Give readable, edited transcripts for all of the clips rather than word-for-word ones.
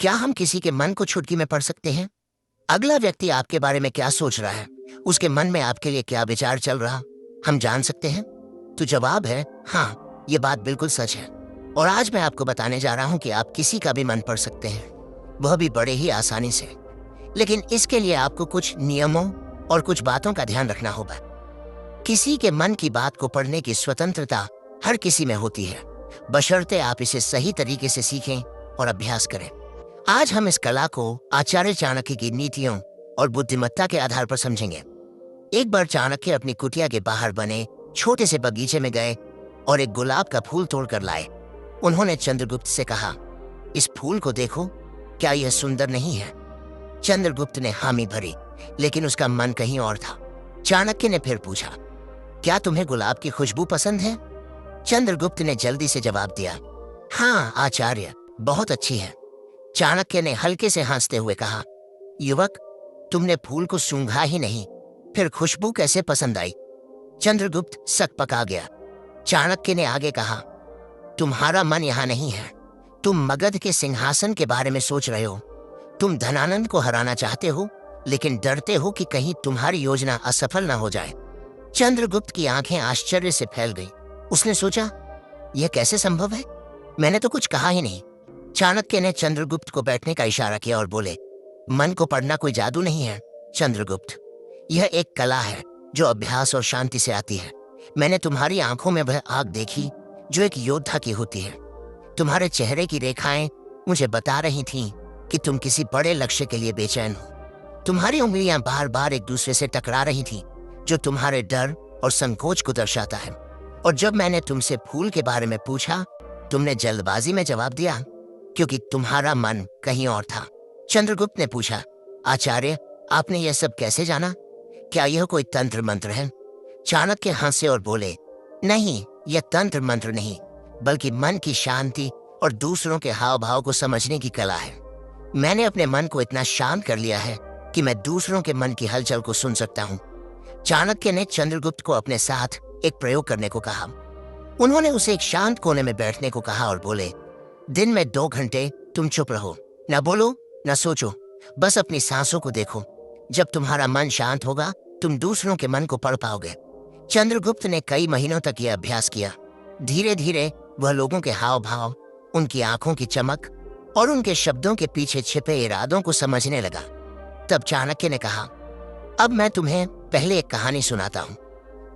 क्या हम किसी के मन को चुटकी में पढ़ सकते हैं? अगला व्यक्ति आपके बारे में क्या सोच रहा है, उसके मन में आपके लिए क्या विचार चल रहा, हम जान सकते हैं? तो जवाब है हाँ, ये बात बिल्कुल सच है। और आज मैं आपको बताने जा रहा हूं कि आप किसी का भी मन पढ़ सकते हैं, वह भी बड़े ही आसानी से। लेकिन इसके लिए आपको कुछ नियमों और कुछ बातों का ध्यान रखना होगा। किसी के मन की बात को पढ़ने की स्वतंत्रता हर किसी में होती है, बशर्ते आप इसे सही तरीके से सीखें और अभ्यास करें। आज हम इस कला को आचार्य चाणक्य की नीतियों और बुद्धिमत्ता के आधार पर समझेंगे। एक बार चाणक्य अपनी कुटिया के बाहर बने छोटे से बगीचे में गए और एक गुलाब का फूल तोड़कर लाए। उन्होंने चंद्रगुप्त से कहा, इस फूल को देखो, क्या यह सुंदर नहीं है? चंद्रगुप्त ने हामी भरी, लेकिन उसका मन कहीं और था। चाणक्य ने फिर पूछा, क्या तुम्हें गुलाब की खुशबू पसंद है? चंद्रगुप्त ने जल्दी से जवाब दिया, हाँ आचार्य, बहुत अच्छी है। चाणक्य ने हल्के से हंसते हुए कहा, युवक, तुमने फूल को सूंघा ही नहीं, फिर खुशबू कैसे पसंद आई? चंद्रगुप्त सकपका गया। चाणक्य ने आगे कहा, तुम्हारा मन यहां नहीं है, तुम मगध के सिंहासन के बारे में सोच रहे हो। तुम धनानंद को हराना चाहते हो, लेकिन डरते हो कि कहीं तुम्हारी योजना असफल न हो जाए। चंद्रगुप्त की आंखें आश्चर्य से फैल गई। उसने सोचा, यह कैसे संभव है? मैंने तो कुछ कहा ही नहीं। चाणक्य ने चंद्रगुप्त को बैठने का इशारा किया और बोले, मन को पढ़ना कोई जादू नहीं है चंद्रगुप्त, यह एक कला है जो अभ्यास और शांति से आती है। मैंने तुम्हारी आंखों में वह आग देखी जो एक योद्धा की होती है। तुम्हारे चेहरे की रेखाएं मुझे बता रही थीं कि तुम किसी बड़े लक्ष्य के लिए बेचैन हो। तुम्हारी उंगलियां बार बार एक दूसरे से टकरा रही थीं, जो तुम्हारे डर और संकोच को दर्शाता है। और जब मैंने तुमसे फूल के बारे में पूछा, तुमने जल्दबाजी में जवाब दिया, क्योंकि तुम्हारा मन कहीं और था। चंद्रगुप्त ने पूछा, आचार्य, आपने यह सब कैसे जाना? क्या यह कोई तंत्र मंत्र है? चाणक्य हंसे और बोले, नहीं, यह तंत्र मंत्र नहीं, बल्कि मन की शांति और दूसरों के हाव भाव को समझने की कला है। मैंने अपने मन को इतना शांत कर लिया है कि मैं दूसरों के मन की हलचल को सुन सकता हूँ। चाणक्य ने चंद्रगुप्त को अपने साथ एक प्रयोग करने को कहा। उन्होंने उसे एक शांत कोने में बैठने को कहा और बोले, दिन में 2 घंटे तुम चुप रहो, न बोलो न सोचो, बस अपनी सांसों को देखो। जब तुम्हारा मन शांत होगा, तुम दूसरों के मन को पढ़ पाओगे। चंद्रगुप्त ने कई महीनों तक यह अभ्यास किया। धीरे धीरे वह लोगों के हाव भाव, उनकी आंखों की चमक और उनके शब्दों के पीछे छिपे इरादों को समझने लगा। तब चाणक्य ने कहा, अब मैं तुम्हें पहले एक कहानी सुनाता हूँ।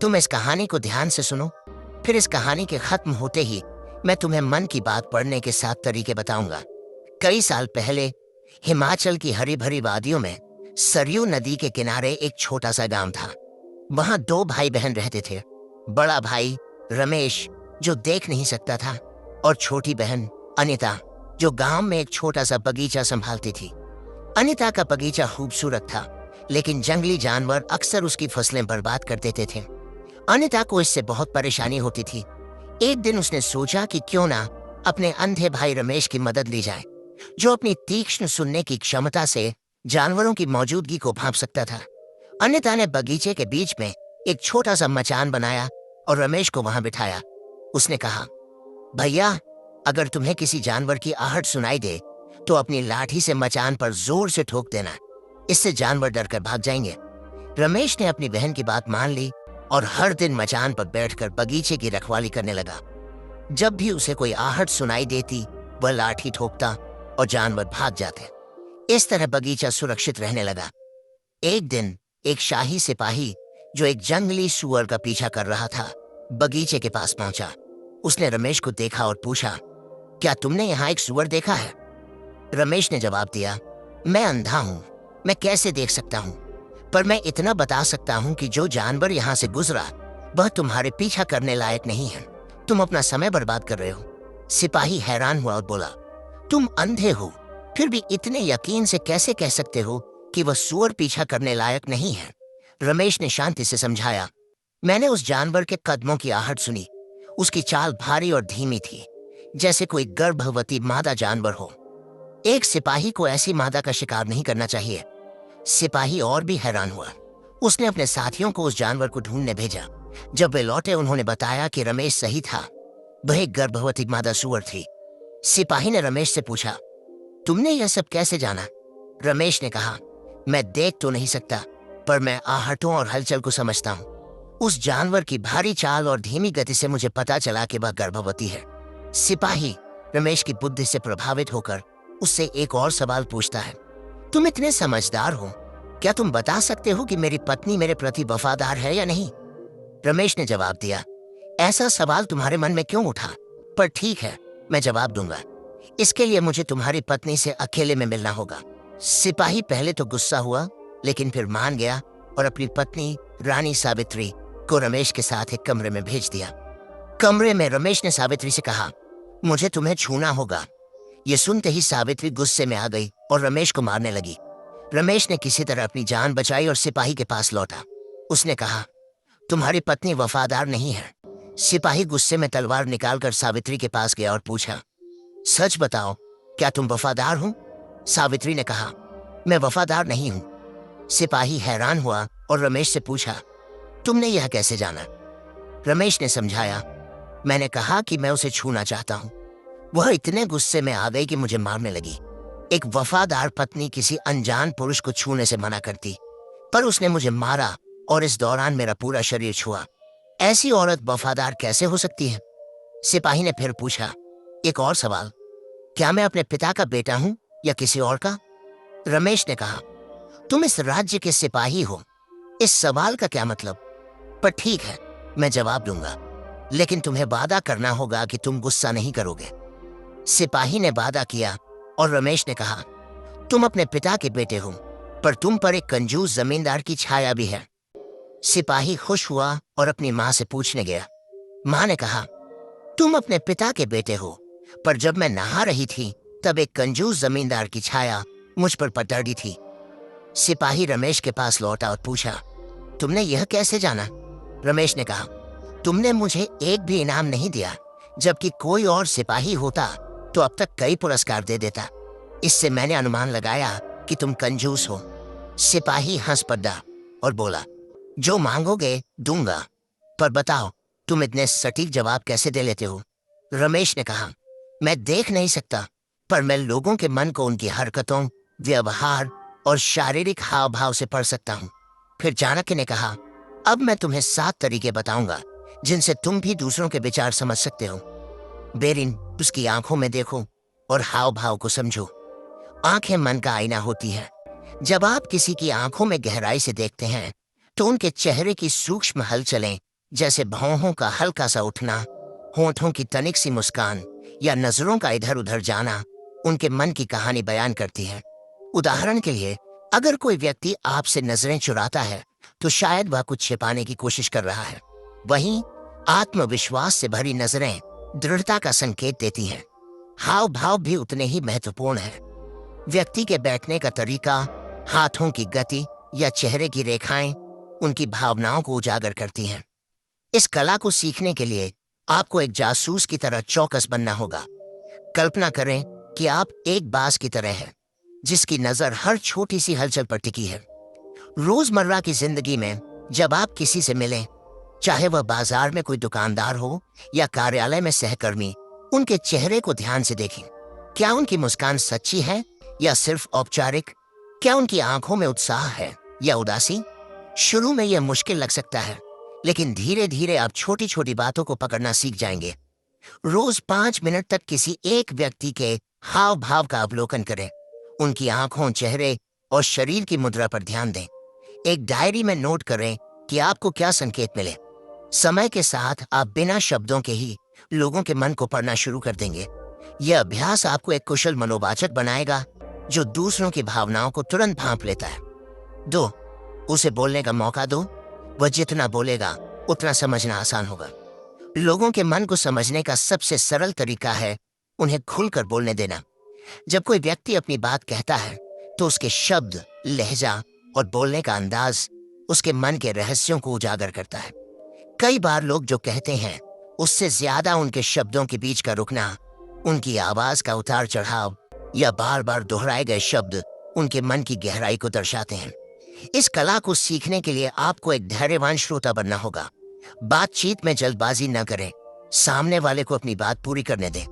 तुम इस कहानी को ध्यान से सुनो, फिर इस कहानी के खत्म होते ही मैं तुम्हें मन की बात पढ़ने के 7 तरीके बताऊंगा। कई साल पहले हिमाचल की हरी भरी वादियों में सरयू नदी के किनारे एक छोटा सा गांव था। वहां 2 भाई बहन रहते थे। बड़ा भाई रमेश, जो देख नहीं सकता था, और छोटी बहन अनिता, जो गांव में एक छोटा सा बगीचा संभालती थी। अनिता का बगीचा खूबसूरत था, लेकिन जंगली जानवर अक्सर उसकी फसलें बर्बाद कर देते थे। अनिता को इससे बहुत परेशानी होती थी। एक दिन उसने सोचा कि क्यों ना अपने अंधे भाई रमेश की मदद ली जाए, जो अपनी तीक्ष्ण सुनने की क्षमता से जानवरों की मौजूदगी को भांप सकता था। अनिता ने बगीचे के बीच में एक छोटा सा मचान बनाया और रमेश को वहां बिठाया। उसने कहा, भैया, अगर तुम्हें किसी जानवर की आहट सुनाई दे तो अपनी लाठी से मचान पर जोर से ठोक देना, इससे जानवर डरकर भाग जाएंगे। रमेश ने अपनी बहन की बात मान ली और हर दिन मचान पर बैठकर बगीचे की रखवाली करने लगा। जब भी उसे कोई आहट सुनाई देती, वह लाठी ठोकता और जानवर भाग जाते। इस तरह बगीचा सुरक्षित रहने लगा। एक दिन एक शाही सिपाही, जो एक जंगली सूअर का पीछा कर रहा था, बगीचे के पास पहुंचा। उसने रमेश को देखा और पूछा, क्या तुमने यहाँ एक सूअर देखा है? रमेश ने जवाब दिया, मैं अंधा हूँ, मैं कैसे देख सकता हूँ, पर मैं इतना बता सकता हूँ कि जो जानवर यहाँ से गुजरा वह तुम्हारे पीछा करने लायक नहीं है। तुम अपना समय बर्बाद कर रहे हो। सिपाही हैरान हुआ और बोला, तुम अंधे हो, फिर भी इतने यकीन से कैसे कह सकते हो कि वह सूअर पीछा करने लायक नहीं है? रमेश ने शांति से समझाया, मैंने उस जानवर के कदमों की आहट सुनी। उसकी चाल भारी और धीमी थी, जैसे कोई गर्भवती मादा जानवर हो। एक सिपाही को ऐसी मादा का शिकार नहीं करना चाहिए। सिपाही और भी हैरान हुआ। उसने अपने साथियों को उस जानवर को ढूंढने भेजा। जब वे लौटे, उन्होंने बताया कि रमेश सही था, वह एक गर्भवती मादा सूअर थी। सिपाही ने रमेश से पूछा, तुमने यह सब कैसे जाना? रमेश ने कहा, मैं देख तो नहीं सकता, पर मैं आहटों और हलचल को समझता हूँ। उस जानवर की भारी चाल और धीमी गति से मुझे पता चला कि वह गर्भवती है। सिपाही रमेश की बुद्धि से प्रभावित होकर उससे एक और सवाल पूछता है, तुम इतने समझदार हो, क्या तुम बता सकते हो कि मेरी पत्नी मेरे प्रति वफादार है या नहीं? रमेश ने जवाब दिया, ऐसा सवाल तुम्हारे मन में क्यों उठा? पर ठीक है, मैं जवाब दूंगा। इसके लिए मुझे तुम्हारी पत्नी से अकेले में मिलना होगा। सिपाही पहले तो गुस्सा हुआ, लेकिन फिर मान गया और अपनी पत्नी रानी सावित्री को रमेश के साथ एक कमरे में भेज दिया। कमरे में रमेश ने सावित्री से कहा, मुझे तुम्हें छूना होगा। ये सुनते ही सावित्री गुस्से में आ गई और रमेश को मारने लगी। रमेश ने किसी तरह अपनी जान बचाई और सिपाही के पास लौटा। उसने कहा, तुम्हारी पत्नी वफादार नहीं है। सिपाही गुस्से में तलवार निकालकर सावित्री के पास गया और पूछा, सच बताओ, क्या तुम वफादार हो? सावित्री ने कहा, मैं वफादार नहीं हूं। सिपाही हैरान हुआ और रमेश से पूछा, तुमने यह कैसे जाना? रमेश ने समझाया, मैंने कहा कि मैं उसे छूना चाहता हूं। वह इतने गुस्से में आ गई कि मुझे मारने लगी। एक वफादार पत्नी किसी अनजान पुरुष को छूने से मना करती, पर उसने मुझे मारा और इस दौरान मेरा पूरा शरीर छुआ। ऐसी औरत वफादार कैसे हो सकती है? सिपाही ने फिर पूछा, एक और सवाल, क्या मैं अपने पिता का बेटा हूं या किसी और का? रमेश ने कहा, तुम इस राज्य के सिपाही हो, इस सवाल का क्या मतलब? पर ठीक है, मैं जवाब दूंगा, लेकिन तुम्हें वादा करना होगा कि तुम गुस्सा नहीं करोगे। सिपाही ने वादा किया और रमेश ने कहा, तुम अपने पिता के बेटे हो, पर तुम पर एक कंजूस जमींदार की छाया भी है। सिपाही खुश हुआ और अपनी माँ से पूछने गया। माँ ने कहा, तुम अपने पिता के बेटे हो, पर जब मैं नहा रही थी तब एक कंजूस जमींदार की छाया मुझ पर पटड़ी थी। सिपाही रमेश के पास लौटा और पूछा, तुमने यह कैसे जाना? रमेश ने कहा, तुमने मुझे एक भी इनाम नहीं दिया, जबकि कोई और सिपाही होता तो अब तक कई पुरस्कार दे देता। इससे मैंने अनुमान लगाया कि तुम कंजूस हो। सिपाही हंस पड़ा और बोला, जो मांगोगे दूंगा, पर बताओ तुम इतने सटीक जवाब कैसे दे लेते हो? रमेश ने कहा, मैं देख नहीं सकता, पर मैं लोगों के मन को उनकी हरकतों, व्यवहार और शारीरिक हाव भाव से पढ़ सकता हूँ। फिर चाणक्य ने कहा, अब मैं तुम्हें 7 तरीके बताऊंगा जिनसे तुम भी दूसरों के विचार समझ सकते हो। बेरिन, उसकी आंखों में देखो और हाव भाव को समझो। आंखें मन का आईना होती है। जब आप किसी की आंखों में गहराई से देखते हैं तो उनके चेहरे की सूक्ष्म हलचलें, जैसे भौहों का हल्का सा उठना, होंठों की तनिक सी मुस्कान या नजरों का इधर उधर जाना, उनके मन की कहानी बयान करती है। उदाहरण के लिए, अगर कोई व्यक्ति आपसे नजरें चुराता है तो शायद वह कुछ छिपाने की कोशिश कर रहा है। वहीं आत्मविश्वास से भरी नजरें दृढ़ता का संकेत देती हैं। हाव भाव भी उतने ही महत्वपूर्ण है। व्यक्ति के बैठने का तरीका, हाथों की गति या चेहरे की रेखाएं उनकी भावनाओं को उजागर करती हैं। इस कला को सीखने के लिए आपको एक जासूस की तरह चौकस बनना होगा। कल्पना करें कि आप एक बाज की तरह हैं, जिसकी नजर हर छोटी सी हलचल पर टिकी है। रोजमर्रा की जिंदगी में जब आप किसी से मिलें, चाहे वह बाजार में कोई दुकानदार हो या कार्यालय में सहकर्मी, उनके चेहरे को ध्यान से देखें। क्या उनकी मुस्कान सच्ची है या सिर्फ औपचारिक? क्या उनकी आंखों में उत्साह है या उदासी? शुरू में यह मुश्किल लग सकता है, लेकिन धीरे धीरे आप छोटी छोटी बातों को पकड़ना सीख जाएंगे। रोज 5 मिनट तक किसी एक व्यक्ति के हाव भाव का अवलोकन करें। उनकी आंखों, चेहरे और शरीर की मुद्रा पर ध्यान दें। एक डायरी में नोट करें कि आपको क्या संकेत मिले। समय के साथ आप बिना शब्दों के ही लोगों के मन को पढ़ना शुरू कर देंगे। यह अभ्यास आपको एक कुशल मनोवाचक बनाएगा, जो दूसरों की भावनाओं को तुरंत भांप लेता है। 2. उसे बोलने का मौका दो। वह जितना बोलेगा उतना समझना आसान होगा। लोगों के मन को समझने का सबसे सरल तरीका है उन्हें खुलकर बोलने देना। जब कोई व्यक्ति अपनी बात कहता है तो उसके शब्द, लहजा और बोलने का अंदाज उसके मन के रहस्यों को उजागर करता है। कई बार लोग जो कहते हैं उससे ज्यादा उनके शब्दों के बीच का रुकना, उनकी आवाज का उतार चढ़ाव या बार बार दोहराए गए शब्द उनके मन की गहराई को दर्शाते हैं। इस कला को सीखने के लिए आपको एक धैर्यवान श्रोता बनना होगा। बातचीत में जल्दबाजी न करें। सामने वाले को अपनी बात पूरी करने दें।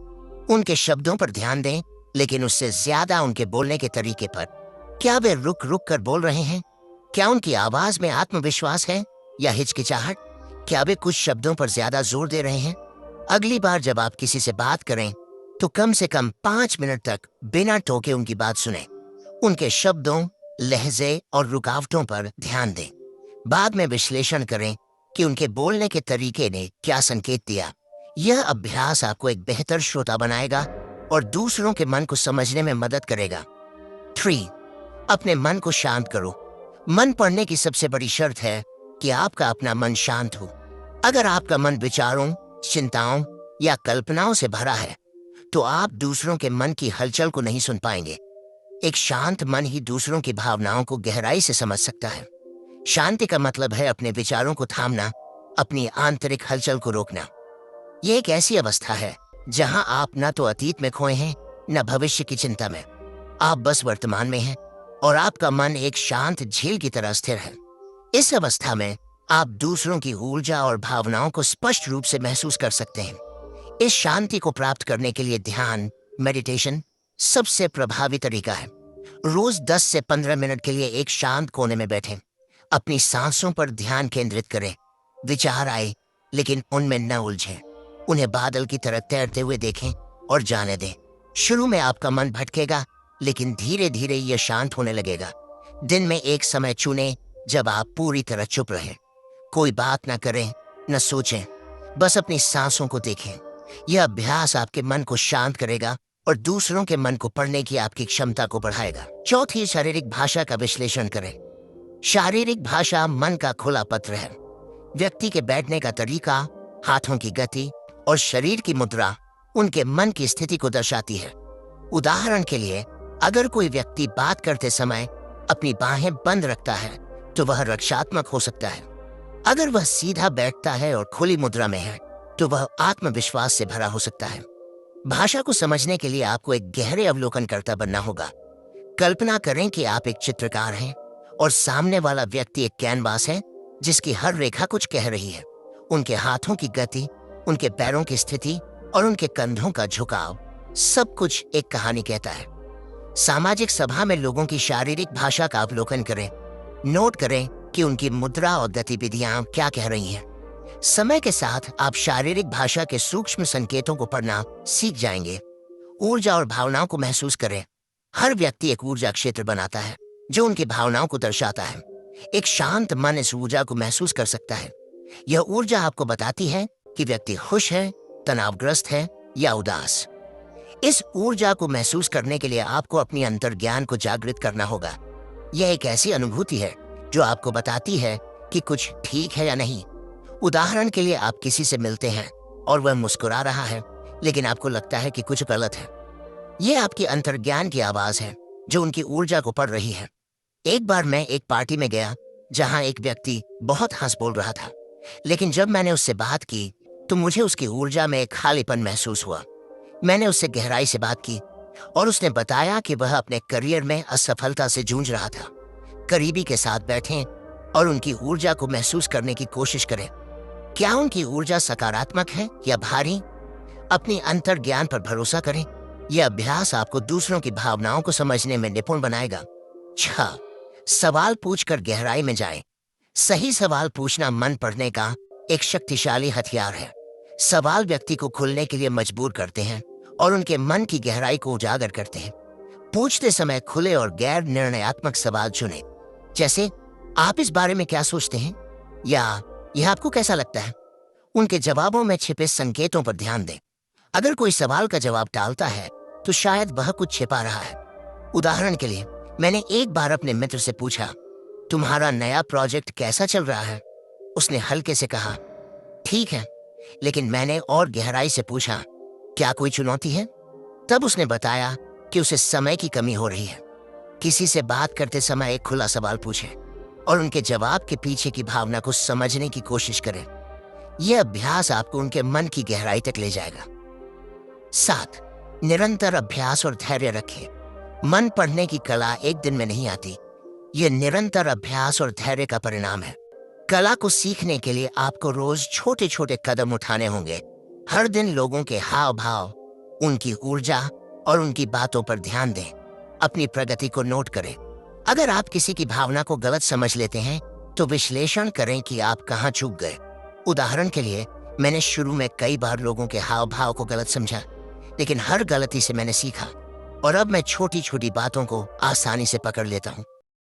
उनके शब्दों पर ध्यान दें लेकिन उससे ज्यादा उनके बोलने के तरीके पर। क्या वे रुक रुक कर बोल रहे हैं? क्या उनकी आवाज में आत्मविश्वास है या हिचकिचाहट? क्या वे कुछ शब्दों पर ज्यादा जोर दे रहे हैं? अगली बार जब आप किसी से बात करें तो कम से कम 5 मिनट तक बिना टोके उनकी बात सुने। उनके शब्दों, लहजे और रुकावटों पर ध्यान दें। बाद में विश्लेषण करें कि उनके बोलने के तरीके ने क्या संकेत दिया। यह अभ्यास आपको एक बेहतर श्रोता बनाएगा और दूसरों के मन को समझने में मदद करेगा। 3. अपने मन को शांत करो। मन पढ़ने की सबसे बड़ी शर्त है कि आपका अपना मन शांत हो। अगर आपका मन विचारों, चिंताओं या कल्पनाओं से भरा है तो आप दूसरों के मन की हलचल को नहीं सुन पाएंगे। एक शांत मन ही दूसरों की भावनाओं को गहराई से समझ सकता है। शांति का मतलब है अपने विचारों को थामना, अपनी आंतरिक हलचल को रोकना। ये एक ऐसी अवस्था है जहां आप न तो अतीत में खोए हैं न भविष्य की चिंता में। आप बस वर्तमान में हैं और आपका मन एक शांत झील की तरह स्थिर है। इस अवस्था में आप दूसरों की ऊर्जा और भावनाओं को स्पष्ट रूप से महसूस कर सकते हैं। इस शांति को प्राप्त करने के लिए ध्यान, मेडिटेशन सबसे प्रभावी तरीका है। रोज 10 से 15 मिनट के लिए एक शांत कोने में बैठें। अपनी सांसों पर ध्यान केंद्रित करें। विचार आए लेकिन उनमें न उलझें। उन्हें बादल की तरह तैरते हुए देखें और जाने दें। शुरू में आपका मन भटकेगा, लेकिन धीरे धीरे यह शांत होने लगेगा। दिन में एक समय चुनें जब आप पूरी तरह चुप रहें। कोई बात न करें, न सोचें, बस अपनी सांसों को देखें। यह अभ्यास आपके मन को शांत करेगा और दूसरों के मन को पढ़ने की आपकी क्षमता को बढ़ाएगा। 4. शारीरिक भाषा का विश्लेषण करें। शारीरिक भाषा मन का खुला पत्र है। व्यक्ति के बैठने का तरीका, हाथों की गति और शरीर की मुद्रा उनके मन की स्थिति को दर्शाती है। उदाहरण के लिए, अगर कोई व्यक्ति बात करते समय अपनी बाहें बंद रखता है तो वह रक्षात्मक हो सकता है। अगर वह सीधा बैठता है और खुली मुद्रा में है तो वह आत्मविश्वास से भरा हो सकता है। भाषा को समझने के लिए आपको एक गहरे अवलोकनकर्ता बनना होगा। कल्पना करें कि आप एक चित्रकार हैं और सामने वाला व्यक्ति एक कैनवास है जिसकी हर रेखा कुछ कह रही है। उनके हाथों की गति, उनके पैरों की स्थिति और उनके कंधों का झुकाव सब कुछ एक कहानी कहता है। सामाजिक सभा में लोगों की शारीरिक भाषा का अवलोकन करें। नोट करें कि उनकी मुद्रा और गतिविधियां क्या कह रही हैं। समय के साथ आप शारीरिक भाषा के सूक्ष्म संकेतों को पढ़ना सीख जाएंगे। ऊर्जा और भावनाओं को महसूस करें। हर व्यक्ति एक ऊर्जा क्षेत्र बनाता है जो उनकी भावनाओं को दर्शाता है। एक शांत मन इस ऊर्जा को महसूस कर सकता है। यह ऊर्जा आपको बताती है कि व्यक्ति खुश है, तनावग्रस्त है या उदास। इस ऊर्जा को महसूस करने के लिए आपको अपनी अंतर्ज्ञान को जागृत करना होगा। यह एक ऐसी अनुभूति है जो आपको बताती है कि कुछ ठीक है या नहीं। उदाहरण के लिए, आप किसी से मिलते हैं और वह मुस्कुरा रहा है लेकिन आपको लगता है कि कुछ गलत है। यह आपकी अंतर्ज्ञान की आवाज है जो उनकी ऊर्जा को पढ़ रही है। एक बार मैं एक पार्टी में गया जहां एक व्यक्ति बहुत हंस बोल रहा था, लेकिन जब मैंने उससे बात की तो मुझे उसकी ऊर्जा में एक खालीपन महसूस हुआ। मैंने उससे गहराई से बात की और उसने बताया कि वह अपने करियर में असफलता से जूझ रहा था। करीबी के साथ बैठें और उनकी ऊर्जा को महसूस करने की कोशिश करें। क्या उनकी ऊर्जा सकारात्मक है या भारी? अपनी अंतर्ज्ञान पर भरोसा करें। यह अभ्यास आपको दूसरों की भावनाओं को समझने में निपुण बनाएगा। 6. सवाल पूछकर गहराई में जाएं। सही सवाल पूछना मन पढ़ने का एक शक्तिशाली हथियार है। सवाल व्यक्ति को खुलने के लिए मजबूर करते हैं और उनके मन की गहराई को उजागर करते हैं। पूछते समय खुले और गैर निर्णयात्मक सवाल चुनें, जैसे आप इस बारे में क्या सोचते हैं या यह आपको कैसा लगता है। उनके जवाबों में छिपे संकेतों पर ध्यान दें। अगर कोई सवाल का जवाब टालता है तो शायद वह कुछ छिपा रहा है। उदाहरण के लिए, मैंने एक बार अपने मित्र से पूछा, तुम्हारा नया प्रोजेक्ट कैसा चल रहा है? उसने हल्के से कहा, ठीक है। लेकिन मैंने और गहराई से पूछा, क्या कोई चुनौती है? तब उसने बताया कि उसे समय की कमी हो रही है। किसी से बात करते समय एक खुला सवाल पूछें और उनके जवाब के पीछे की भावना को समझने की कोशिश करें। यह अभ्यास आपको उनके मन की गहराई तक ले जाएगा। 7. निरंतर अभ्यास और धैर्य रखें। मन पढ़ने की कला एक दिन में नहीं आती। यह निरंतर अभ्यास और धैर्य का परिणाम है। कला को सीखने के लिए आपको रोज छोटे छोटे कदम उठाने होंगे। हर दिन लोगों के हाव भाव, उनकी ऊर्जा और उनकी बातों पर ध्यान दें। अपनी प्रगति को नोट करें। अगर आप किसी की भावना को गलत समझ लेते हैं तो विश्लेषण करें कि आप कहाँ चूक गए। उदाहरण के लिए, मैंने शुरू में कई बार लोगों के हाव भाव को गलत समझा, लेकिन हर गलती से मैंने सीखा और अब मैं छोटी छोटी बातों को आसानी से पकड़ लेता हूँ।